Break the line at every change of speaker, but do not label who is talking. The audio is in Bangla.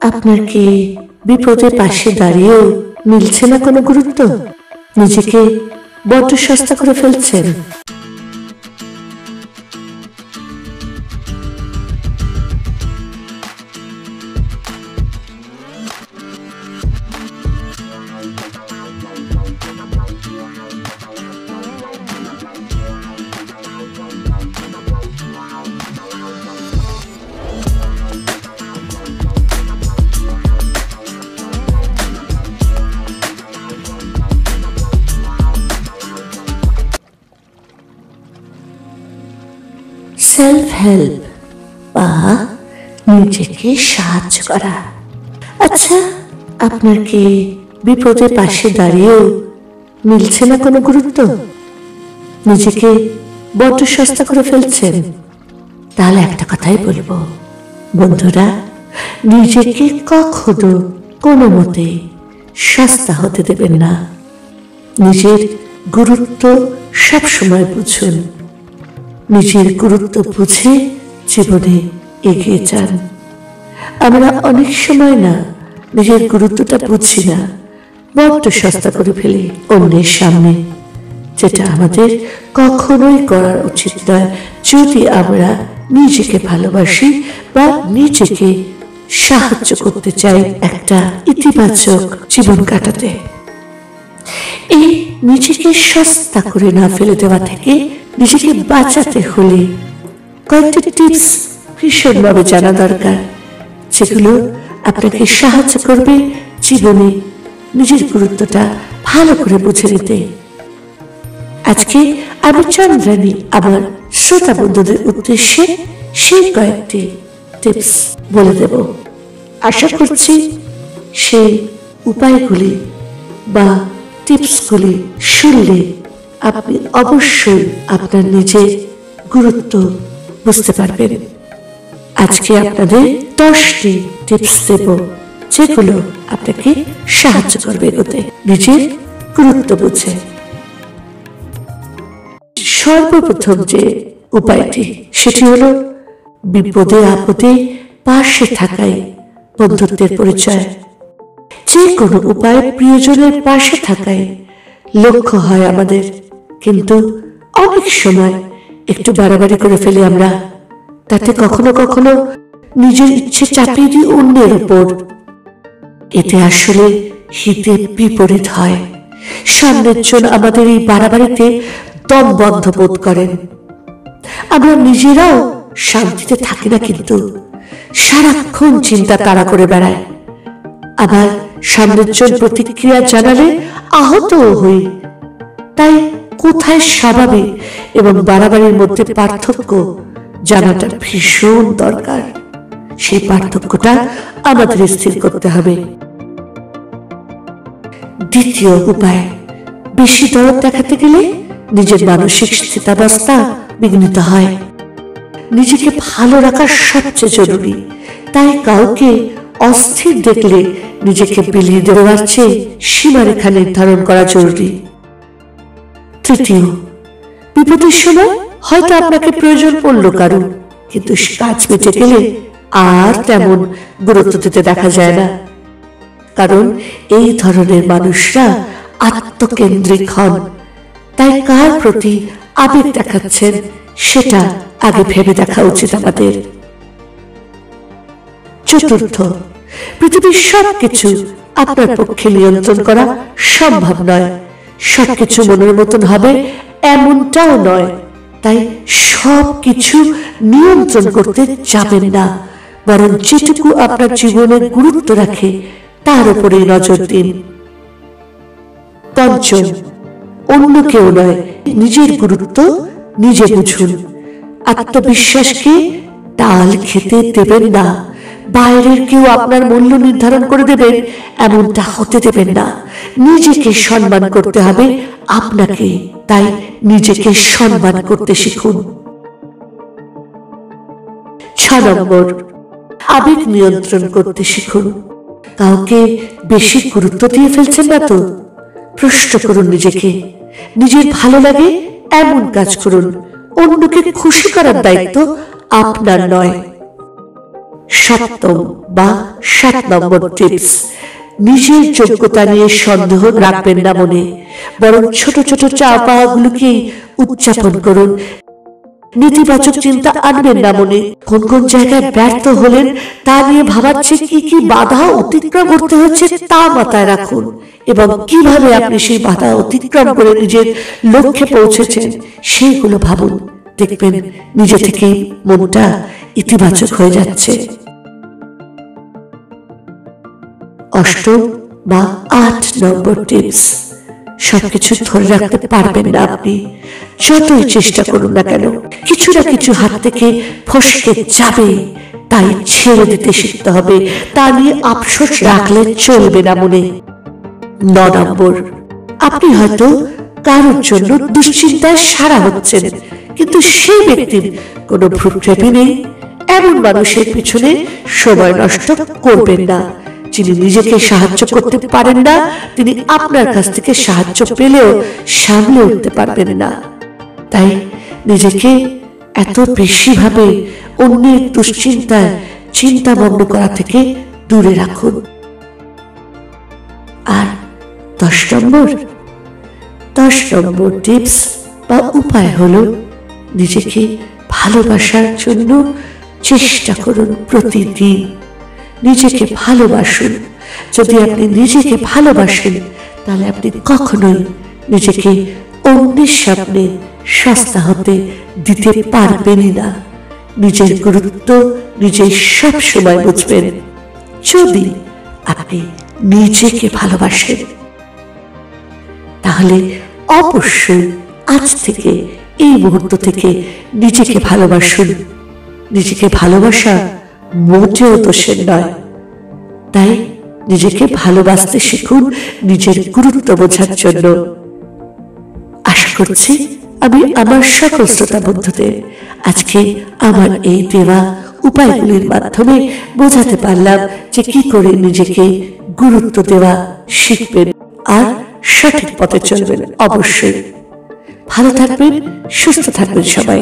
আপনার কি বিপদে পাশে দাঁড়িয়েও মিলছে না কোনো গুরুত্ব? নিজেকে বড্ড সস্তা করে ফেলছেন। সেলফ হেল্প বা নিজেকে সাহায্য করা। আচ্ছা, আপনার কি বিপদে পাশে দাঁড়িয়েও মিলছে না কোনো গুরুত্ব? নিজেকে বড্ড সস্তা করে ফেলছেন। তাহলে একটা কথাই বলবো, বন্ধুরা, নিজেকে কখনো কোনো মতে সস্তা হতে দেবেন না। নিজের গুরুত্ব সবসময় বুঝুন। নিজের গুরুত্ব বুঝে জীবনে এগিয়ে যান। আমরা অনেক সময় না নিজের গুরুত্বটা বুঝি না, বড্ড সস্তা করে ফেলি অন্যের সামনে, যেটা আমাদের কখনোই করার উচিত নয় যদি আমরা নিজেকে ভালোবাসি বা নিজেকে সাহায্য করতে চাই একটা ইতিবাচক জীবন কাটাতে। এই নিজেকে সস্তা করে না ফেলে দেওয়া থেকে নিজেকে বাঁচাতে হলে কয়েকটি টিপস ভীষণভাবে জানা দরকার, যেগুলো আপনাকে সাহায্য করবে জীবনে নিজের গুরুত্বটা ভালো করে বুঝে নিতে। আজকে আমি চন্দ্রানী আমার শ্রোতা বন্ধুদের উদ্দেশ্যে সেই কয়েকটি টিপস বলে দেব। আশা করছি সেই উপায়গুলি বা টিপসগুলি শুনলে আপনি অবশ্যই আপনার নিজের গুরুত্ব বুঝতে পারবেন। আজকে আপনাদের 10টি টিপস দেব, যেগুলো আপনাকে সাহায্য করবে এগোতে নিজের গুরুত্ব বুঝে। সর্বপ্রথম যে উপায়টি, সেটি হলো বিপদে আপদে পাশে থাকাই বন্ধুত্বের পরিচয়। যে কোনো উপায়ে প্রিয়জনের পাশে থাকাই লক্ষ্য হয় আমাদের, কিন্তু অনেক সময় একটু বাড়াবাড়ি করে ফেলি আমরা। তাতে কখনো কখনো নিজের ইচ্ছে চাপিয়ে দিই অন্যের উপর। এতে আসলে হিতে বিপরীত হয়। সামনের জন আমাদের এই বাড়াবাড়িতে দম বন্ধ বোধ করেন। আমরা নিজেরাও শান্তিতে থাকি না, কিন্তু সারাক্ষণ চিন্তা তাড়া করে বেড়ায়। আবার সামনের জন প্রতিক্রিয়া জানালে আহতও হই। তাই কোথায় স্বাভাবিক এবং বাড়াবাড়ির মধ্যে পার্থক্য জানাটা ভীষণ দরকার। সেই পার্থক্যটা আমাদের স্থির করতে হবে। দ্বিতীয় উপায়, বেশি দরদ দেখাতে গেলে নিজের মানসিক স্থিতাবস্থা বিঘ্নিত হয়। নিজেকে ভালো রাখা সবচেয়ে জরুরি, তাই কাউকে অস্থির দেখলে নিজেকে বিলিয়ে দেওয়ার চেয়ে সীমারেখা নির্ধারণ করা জরুরি। তৃতীয়, বিপদের সময় হয়তো আপনাকে প্রয়োজন পড়ল কারণ, কিন্তু কাজ মিটে গেলে আর তেমন গুরুত্ব দিতে দেখা যায় না। কারণ এই ধরনের মানুষরা আত্মকেন্দ্রিক হন। তাই কার প্রতি আবেগ দেখাচ্ছেন সেটা আগে ভেবে দেখা উচিত আমাদের। চতুর্থ, পৃথিবীর সবকিছু আপনার পক্ষে নিয়ন্ত্রণ করা সম্ভব নয়। সবকিছু মনের মতন হবে এমনটাও নয়। তাই সবকিছু নিয়ন্ত্রণ করতে যাবেন না, বরং যেটুকু আপনার জীবনের গুরুত্ব রাখে তার উপরে নজর দিন। পঞ্চম, অন্য কেউ নয়, নিজের গুরুত্ব নিজে বুঝুন। আত্মবিশ্বাসকে তাল খেতে দেবেন না। বাইরের কেউ আপনার মূল্য নির্ধারণ করে দেবেন এমনটা হতে দেবেন না। নিজেকে সম্মান করতে হবে আপনাকে, তাই নিজেকে সম্মান করতে শিখুন। 6 নম্বর, আবেগ নিয়ন্ত্রণ করতে শিখুন। কাউকে বেশি গুরুত্ব দিয়ে ফেলছেন না তো? প্রশ্ন করুন নিজেকে। নিজের ভালো লাগে এমন কাজ করুন। অন্যকে খুশি করার দায়িত্ব আপনার নয়। সপ্তম বা 7 নম্বর টিপস, নিজের যোগ্যতা নিয়ে সন্দেহ রাখবেন না মনে, বরং ছোট ছোট চাওয়া পাওয়াগুলোকে উদযাপন করুন। নেতিবাচক চিন্তা আনবেন না মনে। কোন কোন জায়গায় ব্যর্থ হলেন তা নিয়ে ভাবাচ্ছে, কি কি বাধা অতিক্রম করতে হচ্ছে তা মাথায় রাখুন, এবং কিভাবে আপনি সেই বাধা অতিক্রম করে নিজের লক্ষ্যে পৌঁছেছেন সেইগুলো ভাবুন। দেখবেন নিজে থেকেই মনটা ইতিবাচক হয়ে যাচ্ছে। অষ্টম বা 8 নম্বর টিপস, সবকিছু ধরে রাখতে পারবেন না আপনি, যতই চেষ্টা করুন না কেন কিছু না কিছু হাত থেকে ফসকে যাবে, তাই ছেড়ে দিতে শিখতে হবে। তা নিয়ে আফসোস রাখলে চলবে না মনে। 9 নম্বর, আপনি হয়তো কারোর জন্য দুশ্চিন্তায় সারা হচ্ছেন, কিন্তু সেই ব্যক্তির কোনো ভ্রুক্ষেপই নেই। এমন মানুষের পিছনে সময় নষ্ট করবেন না। যিনি নিজেকে সাহায্য করতে পারেন না, তিনি আপনার কাছ থেকে সাহায্য পেলেও সামলে উঠতে পারবেন না। তাই নিজেকে এত বেশি ভাবে অন্যের দুশ্চিন্তায় চিন্তামগ্ন করা থেকে দূরে রাখুন। আর 10 নম্বর টিপস বা উপায় হলো, নিজেকে ভালোবাসার জন্য চেষ্টা করুন প্রতিদিন। নিজেকে ভালোবাসুন। যদি আপনি নিজেকে ভালোবাসেন তাহলে আপনি কখনোই নিজেকে অন্যের সামনে সস্তা হতে দিতে পারবেনই না। নিজের গুরুত্ব নিজে সব সময় বুঝবেন যদি আপনি নিজেকে ভালোবাসেন। তাহলে অবশ্যই আজ থেকে, এই মুহূর্ত থেকে নিজেকে ভালোবাসুন। নিজেকে ভালোবাসা মোটেও দোষের নয়, তাই নিজেকে ভালোবাসতে শিখুন নিজের গুরুত্ব বোঝার জন্য। আশা করছি আমি আমার সকল শ্রোতা বন্ধুদের আজকে আমার এই দেওয়া উপায়গুলির মাধ্যমে বোঝাতে পারলাম যে কি করে নিজেকে গুরুত্ব দেওয়া শিখবেন আর সঠিক পথে চলবেন। অবশ্যই ভালো থাকবেন, সুস্থ থাকবেন সবাই।